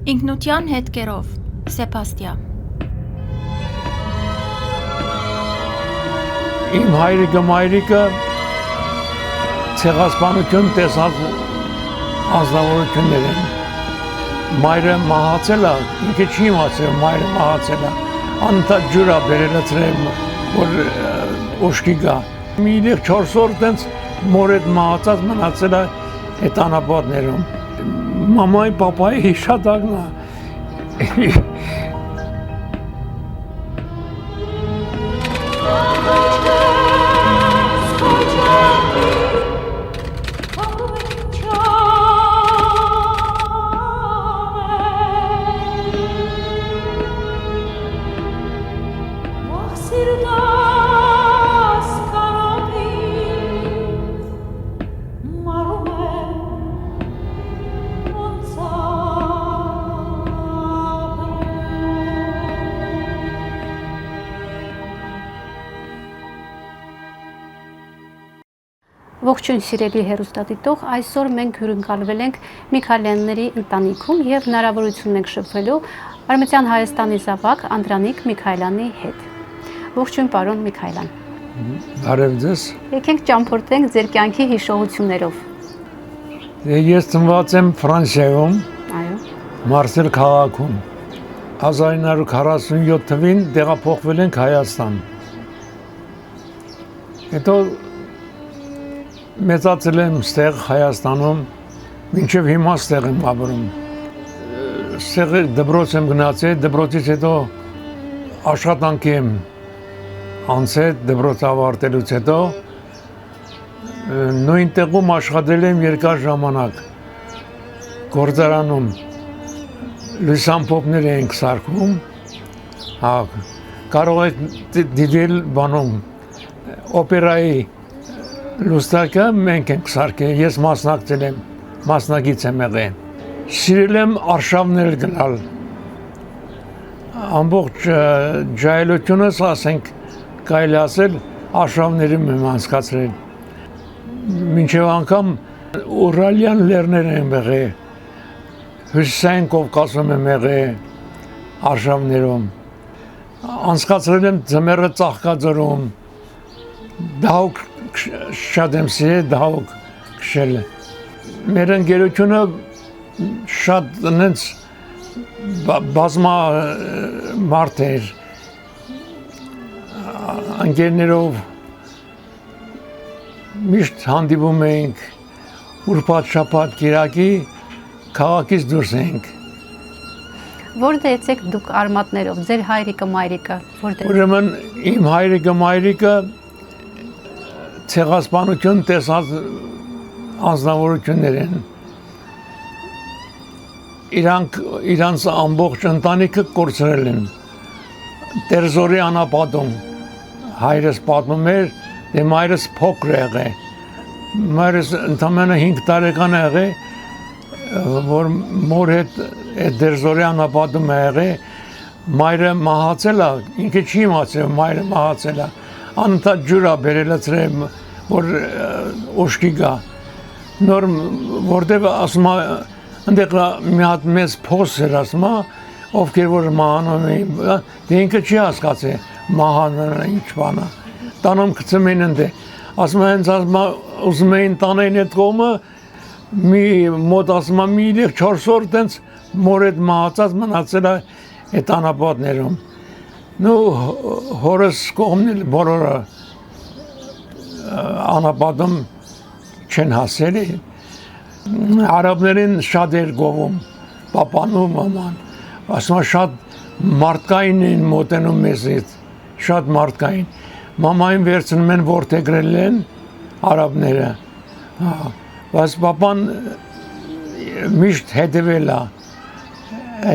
Ինքնության հետքերով Սեբաստիա Իմ հայրիկը մայրիկը ցեղասպանություն տեսած անձնավորություններ են։ Մայրը մահացել է, ինքը չի իմացել մայրը մահացել է։ Անընդհատ ջուր է բերել ծրեմ, որ ուշքի գա։ Մի 4 օր տենց մոր հետ մահացած մնացել է այդ անապատներում։ Մամայի, պապայի հիշատակն է։ Ողջույն սիրելի հեռուստադիտող, այսօր մենք հյուրընկալվել ենք Միքայելյանների ընտանիքում եւ հնարավորություն ենք շփվելու Արևմտյան Հայաստանի զավակ Անդրանիկ Միքայելյանի հետ։ Ողջույն պարոն Միքայելյան։ Բարև ձեզ։ Եկենք ճամփորդենք ձեր կյանքի հիշողություններով։ Ես ծնված եմ Ֆրանսիայում, Այո։ Մարսել քաղաքում։ 1947 թվականին տեղափոխվել ենք Հայաստան։ Հետո մեծացել եմ ստեղ Հայաստանում, մինչև հիմա ստեղ եմ ապրում։ Ստեղ դպրոց եմ գնացել, դպրոցից հետո աշխատանքի եմ անցել, դպրոց ավարտելուց հետո նույն տեղում աշխատել եմ երկար ժամանակ։ Գործարանում լուսամփոփներ ենք սարքում, կարող եք դիտել բանում օպերայի լուստրակը մենք ենք սարքել, ես մասնակից եմ եղել։ Սիրել եմ արշավներ գնալ։ Ամբողջ ջահելությունս, ասենք, կարելի ասել, արշավներում եմ անցկացրել։ Մինչև անգամ Ուրալյան լեռներ եմ եղել, Հյուսիսային Կովկասում եմ եղել արշավներում։ Անցկացրել եմ ձմեռը Ծաղկաձորում, դահուկ շատ եմ սիրել դահուկ քշել։ Մեր ընկերությունը շատ նենց բազմա մարդ էր, ընկերներով միշտ հանդիպում էինք, ուրբաթ շաբաթ կիրակի քաղաքից դուրս էինք։ Որտե՞ղ եք դուք արմատներով, ձեր հայրիկը, մայրիկը, որտե՞ղ։ Ուրեմն իմ հայրիկը, մայրիկը ցեղասպանություն տեսած անձնավորություններ են։ Իրանց ամբողջ ընտանիքը կորցրել են։ Տերզորի անապատում հայրս պատմում էր, դե մայրս փոքր է եղել։ Մայրս ընդամենը 5 տարեկան է եղել, որ մոր հետ այդ Տերզորի անապատում է եղել, մայրը մահացել է, ինքը չի իմացել մայրը մահացել է։ Անընդհատ ջուր է բերել ծրեմ, որ ուշքի գա։ Նոր որտեղ ասում է, այնտեղ մի հատ մեծ փոս էր ասում, ովքեր որ մահանում էին, դե ինքը չի հասկացել մահանանը ինչ բան է։ Տանում գցում էին այնտեղ։ Ասում է, հենց ասում է, ուզում էին տանեն այդ կողմը, մոտ ասում է, մի 4 օր տենց մոր հետ մահացած մնացել է այդ անապատներում։ Նու հորս կողմն բոլորը անապատում չեն հասել։ Արաբներին շատ էր գովում, պապան ու մաման։ Ասում է շատ մարդկային են մոտենում մեզից, շատ մարդկային։ Մամային վերցնում են որդեգրել են արաբները։ Բայց պապան միշտ հետևել է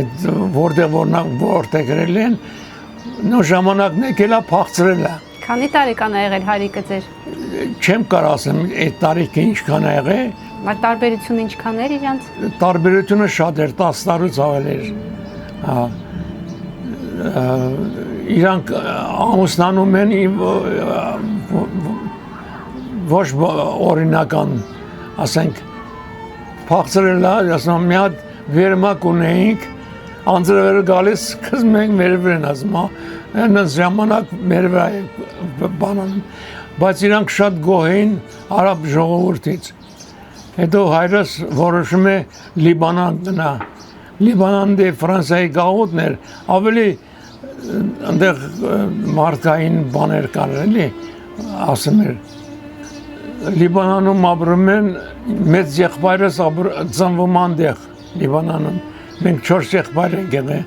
այդ որտեղ որդեգրել են, նո ժամանակն եկել է փախցրել է։ Քանի տարեկան է եղել հայրիկը ձեր։ Չեմ կարող ասեմ այդ տարիքը ինչքան է եղել։ Բայց տարբերությունը ինչքան էր իրանց։ Տարբերությունը շատ էր, 10 տարուց ավել էր։ Իրանք ամուսնանում են ոչ օրինական, ասենք, փախցրել է, ասում մի հատ վերմակ ունեինք, անձրևերը գալիս քս մենք մեր վրան ասма այն ժամանակ մեր վրա բանան բայց իրանք շատ գոհ էին արաբ ժողովրդից հետո հայրս որոշում է Լիբանան գնա Լիբանան դե Ֆրանսիայի գաղութներ ավելի այնտեղ մարդկային բաներ կար էլի ասում էր Լիբանանում ապրում են մեծ եղբայրս ծնվում այնտեղ Լիբանանում մենք 4 եղբայր ենք եղել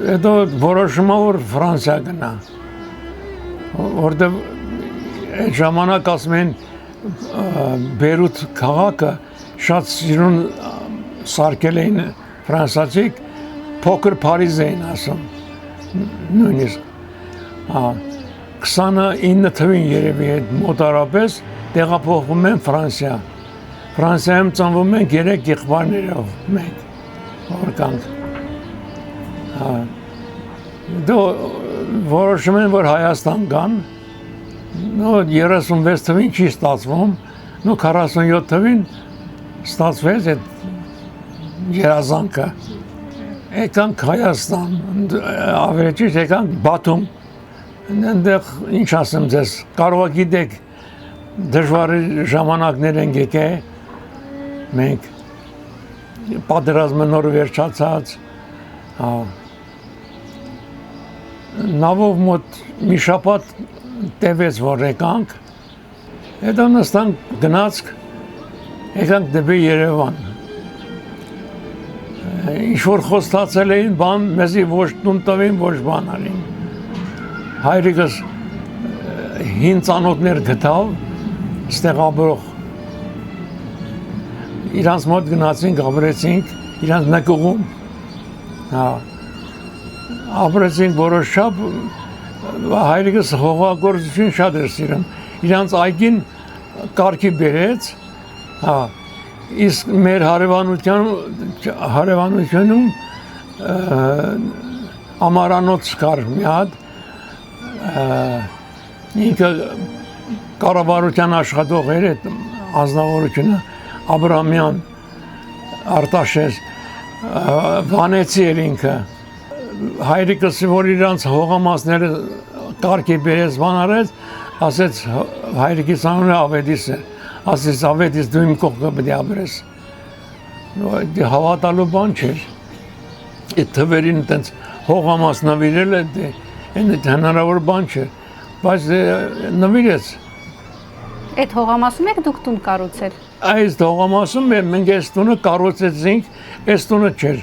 հետո որոշում որ Ֆրանսիա գնա որտեղ այդ ժամանակ ասում են Բեյրութ քաղաքը շատ սիրուն սարքել էին ֆրանսիացիք փոքր Փարիզ էին ասում նույնիսկ 29 թվին երևի այդ մոտարապես տեղափոխվում են Ֆրանսիա Ֆրանսիայում ծնվում են 3 եղբայրներով մենք որկանք դու որոշում են որ Հայաստան գան նո 36 թվին չի ստացվում նո 47 թվին ստացվեց այդ երազանքը եկանք Հայաստան ավելի ճիշտ եկանք Բաթում այնտեղ ինչ ասեմ ձեզ կարող եք գիտեք դժվար ժամանակներ են եկել մենք պատերազմը նոր վերջացած նավով մոտ մի շաբաթ տևեց որ եկանք հետո նստանք գնացք եկանք դեպի Երևան ինչ-որ խոստացել էին բան մեզի ոչ տուն տվին ոչ բան արին հայրիկս հին ծանոթներ գտավ ստեղ ապրող իրանց մոտ գնացինք ապրեցինք իրանց նկուղում ապրեցինք որոշ շապ հայրիկս հողագործություն շատ էր սիրում իրանց այգին կարգի բերեց իսկ մեր հարևանությունում ամարանոց կար մի հատ ինքը կառավարության աշխատող էր այդ անձնավորությունը Աբրամյան Արտաշես Վանեցի էր ինքը հայրիկս որ իրանց հողամասները կարգի բերեց բան արեց ասեց հայրիկիս անունը Ավետիս է ասեց Ավետիս դու իմ կողքը պետք է ապրես հավատալու բան չէր այդ թվերին այդպես հողամաս նվիրել է այն հնարավոր բան չէ բայց նվիրեց Այդ հողամասում եք դուք տուն կառուցել այս հողամասում մենք այս տունը կառուցեցինք այս տունը չէր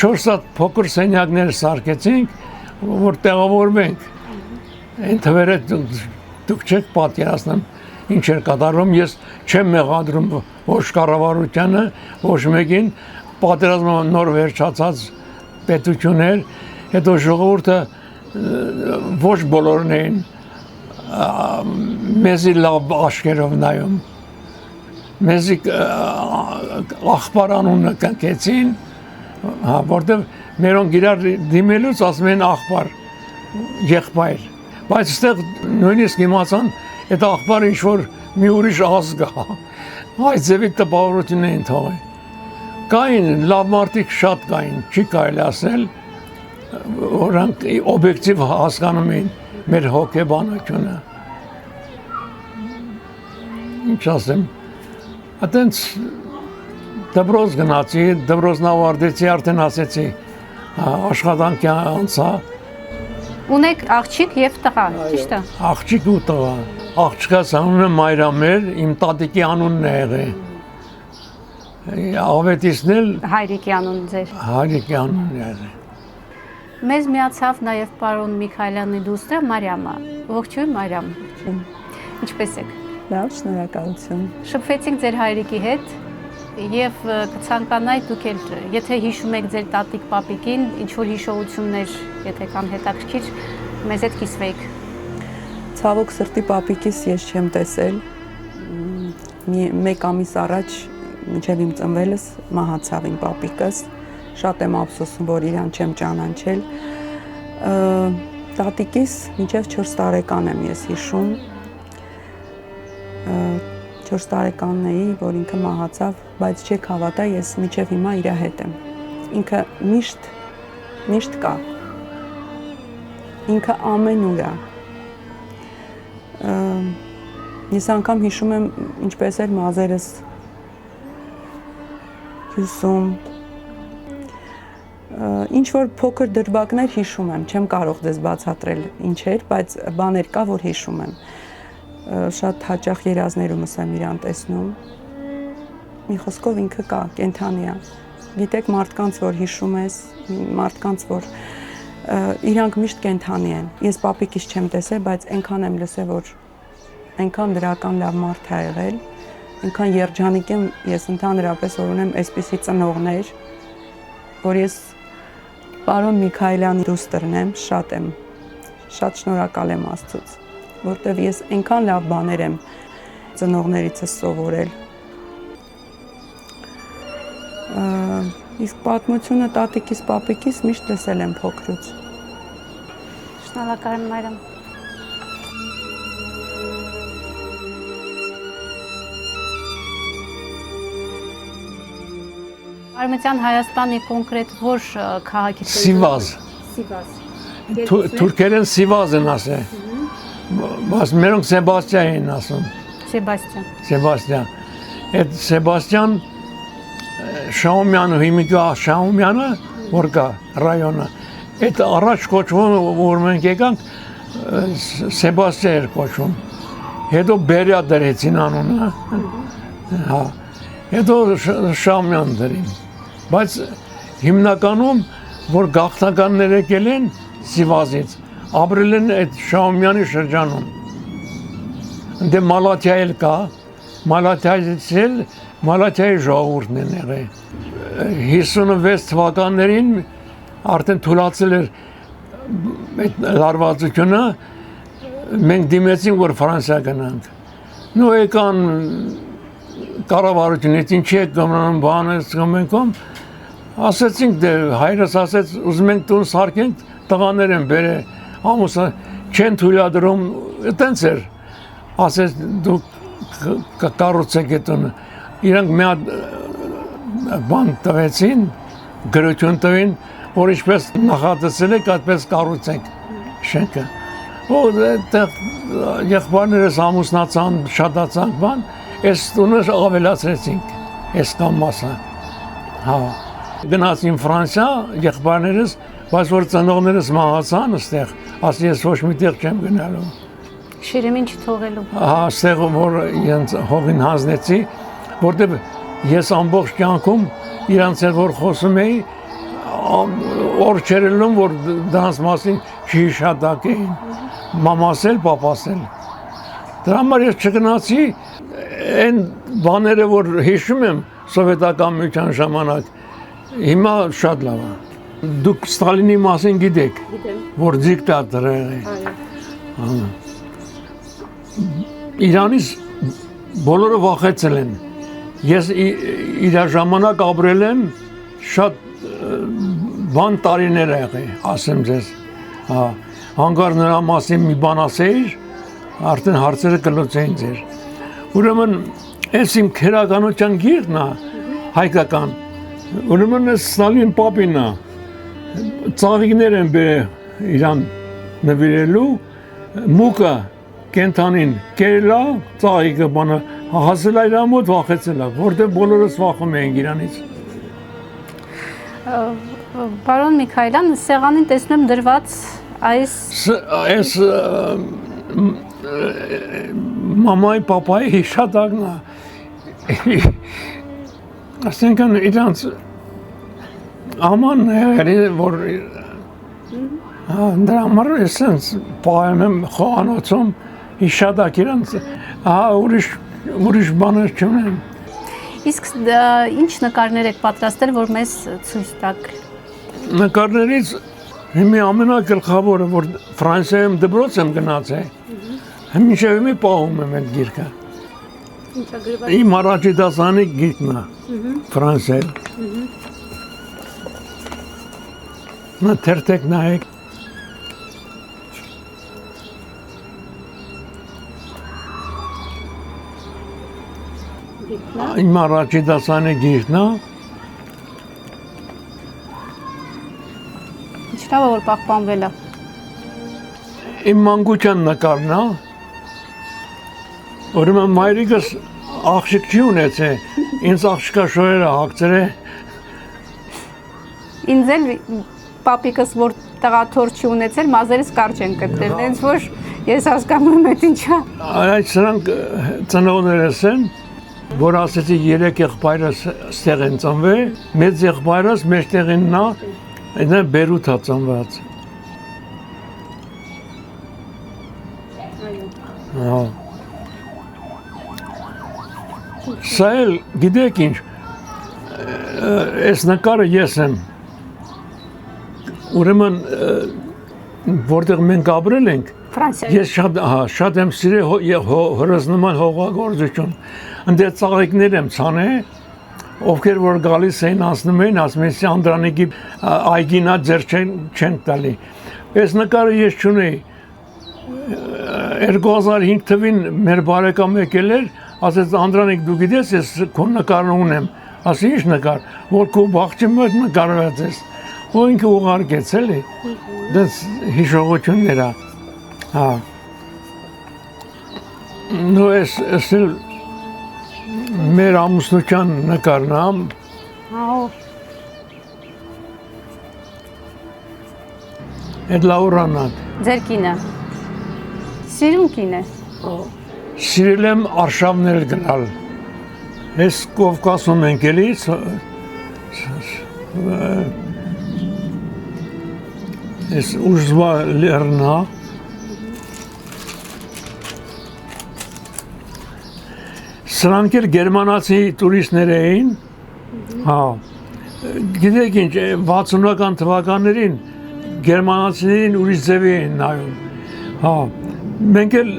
4 հատ փոքր սենյակներ սարքեցինք որ տեղավորվենք այն թվերը դուք չեք պատկերացնում ինչ էր կատարվում ես չեմ մեղադրում ոչ կառավարությանը ոչ մեկին պատերազմը նոր վերջացած պետություններ հետո ժողովուրդը ոչ բոլորն էին մեզի լավ աշկերով նայում մեզի աղբար անունը կնքեցին որտեղ մերոնք իրար դիմելուց ասում են աղբար եղբայր բայց այստեղ նույնիսկ իմացան այդ աղբարը ինչ-որ մի ուրիշ ազգ է այս ձևի տպավորություն էին թողել կային լավ մարդիկ շատ կային չի կարելի ասել որոնք օբյեկտիվ հասկանում էին մեր հոգեբանությունը ինչ ասեմ այտենց դպրոց գնացի դպրոցն ավարտեցի արդեն ասեցի աշխատանքի անցա Ունեք աղջիկ եւ տղա, ճիշտ է։ Աղջիկ ու տղա աղջկաս անունը Մայրամեր իմ տատիկի անունն է եղել Ավետիսն էլ Հայրիկի անունն ձեր։ Հայրիկի անունն է եղել Մեզ միացավ նաև պարոն Միքայելյանի դուստր Մարիամը։ Ողջույն Մարիամ։ Ինչպե՞ս եք։ Լավ, շնորհակալություն։ Շփվեցինք ձեր հայրիկի հետ եւ կցանկանայի դուք էլ եթե հիշում եք ձեր տատիկ պապիկին, ինչ որ հիշողություններ, եթե կան հետաքրքիր, մեզ հետ կիսվեիք։ Ցավոք սրտի պապիկիս ես չեմ տեսել։ Մեկ ամիս առաջ մինչև իմ ծնվելս մահացավ իմ պապիկս։ Շատ եմ ափսոսում, որ իրան չեմ ճանաչել։ Տատիկիս մինչև 4 տարեկան եմ ես հիշում։ 4 տարեկանն էի, որ ինքը մահացավ, բայց չեք հավատա, ես մինչև հիմա իր հետ եմ։ Ինքը միշտ միշտ կա։ Ինքը ամենուր է։ Ես անգամ հիշում եմ, ինչպես էր մազերս հյուսում, ինչ որ փոքր դրվագներ հիշում եմ, չեմ կարող դες բացատրել ինչ էր, բայց բաներ կա, որ հիշում եմ։ Շատ հաճախ երազներումս եմ իրան տեսնում։ Մի խոսքով ինքը կա, կենթանի է։ Գիտեք, մարդկանց, որ հիշում ես, մարդկանց, որ իրանք միշտ կենթանի են։ Ես պապիկիս չեմ տեսել, բայց այնքան եմ լսել, որ այնքան դրական լավ մարդ է եղել, այնքան երջանիկ եմ, ես ընդհանրապես որ ունեմ այսպիսի ծնողներ, որ ես պարոն Միքայելյանի դուստրն եմ, շատ շնորհակալ եմ Աստծուց, որտեղ ես այնքան լավ բաներ եմ ծնողներիցս սովորել։ Իսկ պատմությունը տատիկիս, պապիկիս միշտ լսել եմ փոքրուց։ Շնորհակալ եմ մայրամ։ Արմենիան Հայաստանի կոնկրետ որ քաղաքից է։ Սիվազ։ Սիվազ։ Թուրքերեն Սիվազ են ասել։ Բայց մերոնք Սեբաստիան են ասում։ Սեբաստիան։ Սեբաստիան։ Այդ Սեբաստիան Շահումյանը, հիմիկա Շահումյանը, որ կա ռայոնը։ Այդ առաջ կոչվում, որ մենք եկանք Սեբաստիա էր կոչվում։ Հետո Բերիա դրեցին անունը։ Հա։ Հետո Շահումյան դրին։ Բայց հիմնականում, որ գաղթականներ եկել են Սիվազից, ապրել են այդ Շահումյանի շրջանում։ Դե Մալաթիա էլ կա, Մալաթիայից էլ Մալաթիայի ժողովուրդն են եղել։ 56 թվականներին արդեն թուլացել էր այդ լարվածությունը, մենք դիմեցինք, որ Ֆրանսիա գնանք։ Նու եկան կառավարությունից ինչ եք գնանում բանես գմենքում, ասեցինք դե հայրս ասեց ուզում ենք տուն սարքենք, տղաներ են բերե, ամուսը չեն թույլատրում, այտենց էր, ասեց դուք կառուցեք այդ տունը, իրանք մի հատ բան տվեցին, գրություն տվին, որ ինչպես նախատեսել եք, այդպես կառուցենք շենքը։ Եղբայրներս ամուսնացան, շատացանք բան, այս տունը ավելացրեցինք, այս կամ մասը։ Հա, գնացին Ֆրանսիա, եղբայրներս, բայց որ ծնողներս մահացան այստեղ, ասի ես ոչ մի տեղ չեմ գնալու։ Շիրիմին չթողելու։ Հա, այստեղ որ իրենց հողին հանձնեցի, որտեղ ես ամբողջ կյանքում իրանց հետ որ խոսում էի, օր չերելում, որ դրանց մասին չհիշատակեին, մամաս էլ, պապաս էլ։ Դրա համար ես չգնացի, այն բաները, որ հիշում եմ սովետական միության ժամանակ, հիմա շատ լավ է։ Դուք Ստալինի մասին գիտեք, որ դիկտատոր է։ Իրանից բոլորը վախեցել են։ Ես իր ժամանակ ապրել եմ, շատ բան տարիներ եղել, ասեմ ձեզ։ Հանկարծ նրա մասին մի բան ասեիր, արդեն հարցերը կլուծեին ձեր։ Ուրեմն, այս իմ քերականության գիրքն է, հայկական, ուրեմն այս Ստալին պապին է, ծաղիկներ են բերել իրան նվիրելու, մուկը կենթանին կերել է, ծաղիկը բանը հասել է իրան մոտ վախեցել է, որտեղ բոլորս վախում էինք իրանից։ Պարոն Միքայելյան, սեղանին տեսնում եմ դրված այս մամայի, պապայի հիշատակն է։ Ասենքան իրանց ամանն է, որ դրա համար էսենց պահեմ եմ խոհանոցում հիշատակ իրանց, ուրիշ բաներ չունեմ։ Իսկ ինչ նկարներ եք պատրաստել, որ մեզ ցույց տաք։ Նկարներից հիմի ամենագլխավորը, որ Ֆրանսիայում դպրոց եմ գնացել, մինչև հիմի պահում եմ այդ գիրքը։ Իմ առաջի դասարանի գիրքն է Ֆրանսիայում։ Նա թերթեք նայեք։ Իմ առաջի դասարանի գիրքն է։ Ինչ լավ է, որ պահպանվել է։ Իմ մանկության նկարն է։ Ուրեմն մայրիկս աղջիկ չի ունեցել, ինձ աղջկա շորերը հագցրել է։ Ինձ էլ պապիկս որ տղաթոր չի ունեցել, մազերս կարճ են կտրել, հենց որ ես հասկանում եմ այդ ինչա։ Այդ սրանք ծնողներս են, որ ասեցի 3 եղբայրս ստեղ են ծնվել, մեծ եղբայրս մեջտեղին նա Բերութ է ծնված։ Սա էլ գիտեք ինչ, այս նկարը ես եմ, ուրեմն որտեղ մենք ապրել ենք, ես շատ եմ սիրել հորս նման հողագործություն, ընդեր ծաղիկներ եմ ցանել, ովքեր որ գալիս էին անցնում էին, ասում են Անդրանիկի այգինա ձեր չեն տալի։ Այս նկարը ես չունեի, 2005 թվին մեր բարեկամ եկել էր, ասեց Անդրանիկ դու գիտես ես քո նկարը ունեմ, ասի ինչ նկար, որ քո բաղջի մոտ նկարված ես, ու ինքը ուղարկեց էլի, դες հիշողություններ է, հա, նո ես էլ մեր ամուսնության նկարն է, այդ Լաուրան է, ձեր կինը, սիրուն կին է, սիրել եմ արշավներ գնալ, ես Կովկասում ենք էլի, ես ուժզվա լերն է, սրանք էլ գերմանացի տուրիստներ էին, գիտեք ինչ, 60-ական թվականներին գերմանացիներին ուրիշ ձևի էին նայում, մենք էլ,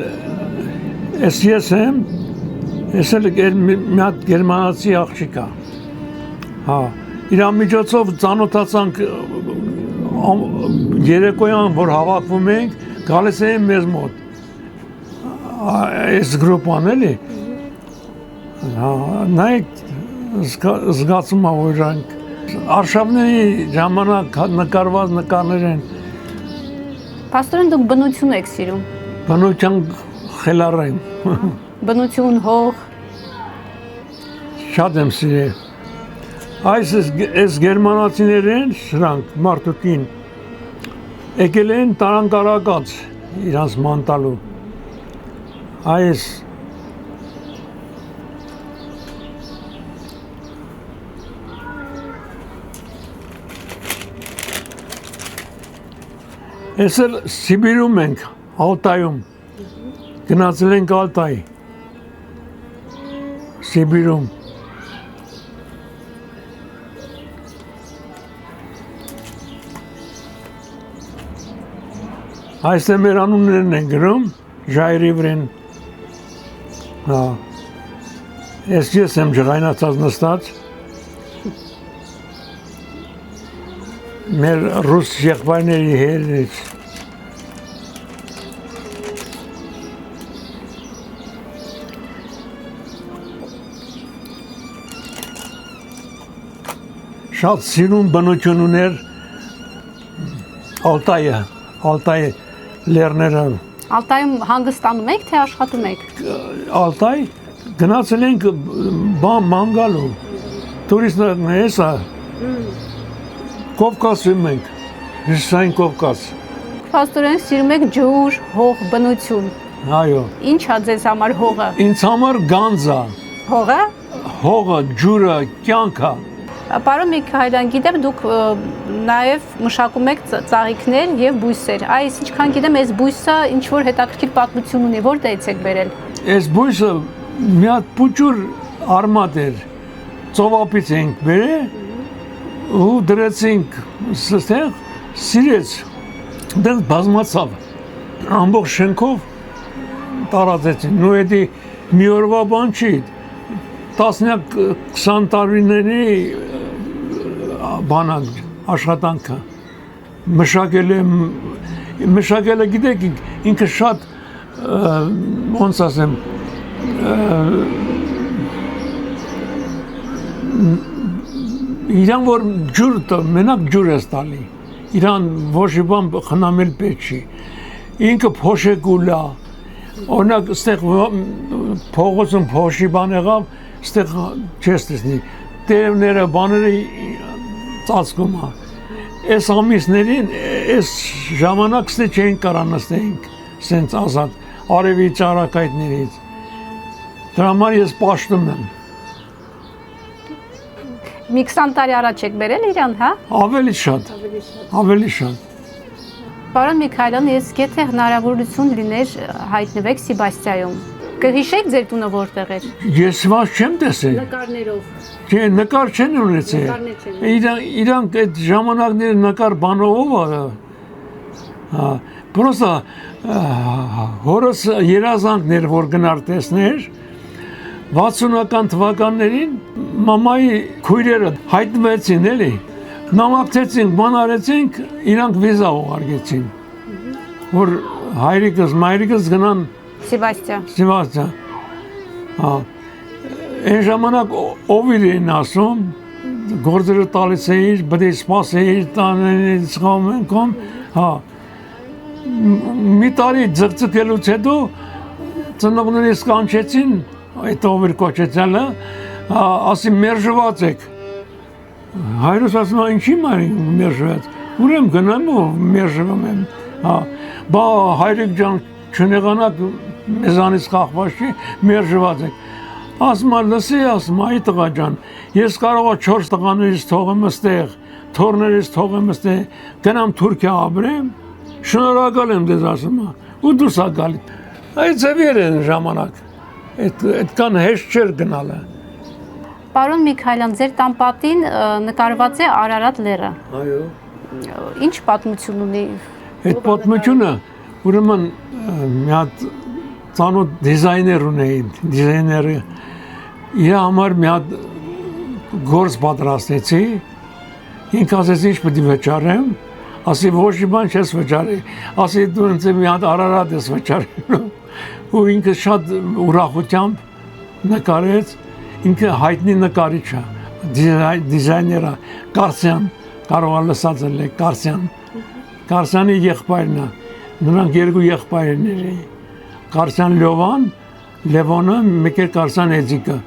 ես եմ, ես էլ մի հատ գերմանացի աղջիկ է, իրա միջոցով ծանոթացանք երեկոյան, որ հավաքվում ենք, գալիս էին մեզ մոտ, այս գրոպան էլի, նայեք զգացում է որանք, արշավների ժամանակ նկարված նկարներ են։ Պաստորեն դուք բնություն եք սիրում։ Բնության խելառ եմ։ Բնություն, հող։ Շատ եմ սիրել։ Այս գերմանացիներ են, սրանք մարդուկին, եկել են տարանկարակած իրանց մանտալու։ Այս Ես էլ Սիբիրում ենք, Ալտայում, գնացել ենք Ալտայ, Սիբիրում։ Այստեղ մեր անուններն են գրում, ժայռի վրեն։ Ես եմ ջղայնացած նստած։ Մեր ռուս եղբայրների հետ շատ սիրուն բնություն ուներ Ալտայը լեռները։ Ալտայում հանգստանում եք, թե աշխատում եք։ Ալտայ գնացել ենք մանգալու, տուրիստներն էսա, Կովկասում ենք, Հյուսիսային Կովկաս։ Պաստորեն սիրում եք ջուր, հող, բնություն։ Այո։ Ինչ է ձեզ համար հողը։ Ինձ համար գանձա։ Հողը։ Հողը, ջուրը, կյանքը։ Պարոն Միքայելյան, գիտեմ դուք նաև մշակում եք ծաղիկներ եւ բույսեր։ Այս ինչքան գիտեմ, այս բույսը ինչ որ հետաքրքիր պատմություն ունի, որտեղից եք բերել։ Այս բույսը մի հատ փուճուր արմատ էր։ Ծովապից ենք բերել ու դրեցինք ստեղ, սիրեց։ Դες բազմացավ։ Ամբողջ շենքով տարածեցին։ Նու էդի մի օրվա բան չի։ 10-20 տարիների բանակ աշխատանքը մշակելը գիտեք ինքը շատ ոնց ասեմ իրան որ ջուր մենակ ջուր ես տալի իրան ոչ մի բան խնամել պետք չի։ Ինքը փոշեկուլա, օրինակ այստեղ փողոցում փոշի բան եղավ, այստեղ չես տեսնի, տերևները բաները ծածկում է։ Այս ամիսներին, այս ժամանակստե չեն կարա նստենք, սենց ազատ, արևի ճարակայտներից։ Դրա համար ես պաշտում եմ։ Մի 20 տարի առաջ եք բերել իրան, հա? Ավելի շատ։ Պարոն Միքայելյան, ես եթե հնարավորություն լիներ հայտնվեք Սեբաստիայում, կհիշեք ձեր տունը որտեղ էր։ Ես ոչ չեմ տեսել։ Նկարներով։ Չէ, նկար չեն ունեցել։ Իրանք այդ ժամանակները նկար բանով ա։ Հա, պրոստա հորս երազանքներ որ գնար տեսներ 60-ական թվականներին մամայի քույրերը հայտնվեցին էլի նամակցեցինք, բան արեցինք, իրանք վիզա ուղարկեցին, որ հայրիկս, մայրիկս գնան Սեբաստիա։ Այն ժամանակ ով իրեն ասում, գործերը տալիս էիր, բդի սպասեիր, տանենից խոմենքում, մի տարի ձգձգելուց հետո ծնողներիս կանչեցին, այդ ով էր կոչեցյալը, ասի մերժված եք, հայրս ասում է ինչի մերժված, ուրեմ գնամ ու մերժվում եմ, բա հայրիկ ջան չնեղանակ մեզանից խախված չի, մերժված եք, ասում է լսի, ասում է այ տղա ջան, ես կարող է 4 տղաներից թողեմ ստեղ, թորներից թողեմ ստեղ, գնամ Թուրքիա ապրեմ, շնորհակալ եմ դեզ ասում է, ու դուրս ա գալի, այդ ձևեր են ժամանակ, այդքան հեշտ չէր գնալը։ Պարոն Միքայելյան, ձեր տան պատին նկարված է Արարատ լեռը։ Այո։ Ինչ պատմություն ունի։ Այդ պատմությունը ուրեմն մի հատ ծանոթ դիզայներ ունեին, դիզայները իր համար մի հատ գործ պատրաստեցի, ինք ասեց ինչ պետք է վճարեմ, ասի ոչ մի բան չես վճարի, ասի դու ինձ մի հատ Արարատ ես վճարել, ու ինքը շատ ուրախությամբ նկարեց, ինքը հայտնի նկարիչ է, դիզայներ է, Կարսյան, կարող է լսած է Կարսյանի եղբայրն է, նրանք երկու եղբայրներ էին, Կարսյան Լևոնը, մեկ էլ Կարսյան Էձիկը,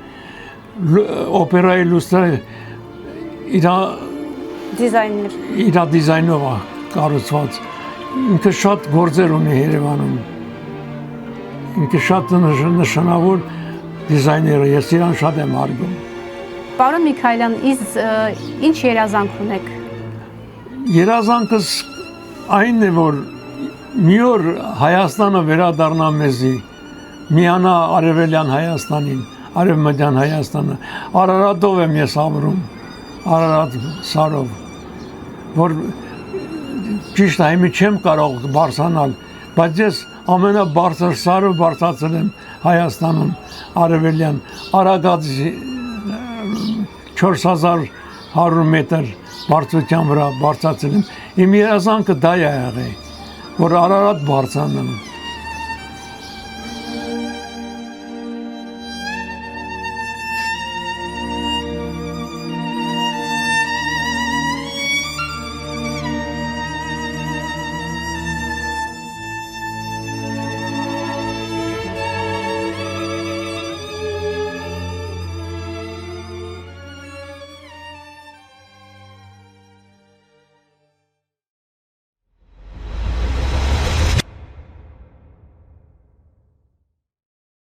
օպերայի լուստրը իր դիզայնով է կառուցված, ինքը շատ գործեր ունի Երևանում, ինքը շատ նշանավոր դիզայները, ես իրան շատ եմ հարգում։ Պարոն Միքայելյան, ինչ երազանք ունեք։ Երազանքս այն է, որ մի օր Հայաստանը վերադառնա մեզի, միանա Արևելյան Հայաստանին, Արևմտյան Հայաստանը, Արարատով եմ ես ապրում, Արարատ սարով, որ ճիշտ է, հիմի չեմ կարող բարձրանալ, բայց ես ամենաբարձր սարը բարձրացել եմ Հայաստանում, Արևելյան, Արագածի 4100 մետր բարձրության վրա բարձրացել եմ, իմ երազանքը դա է եղել, որ Արարատ բարձրանամ,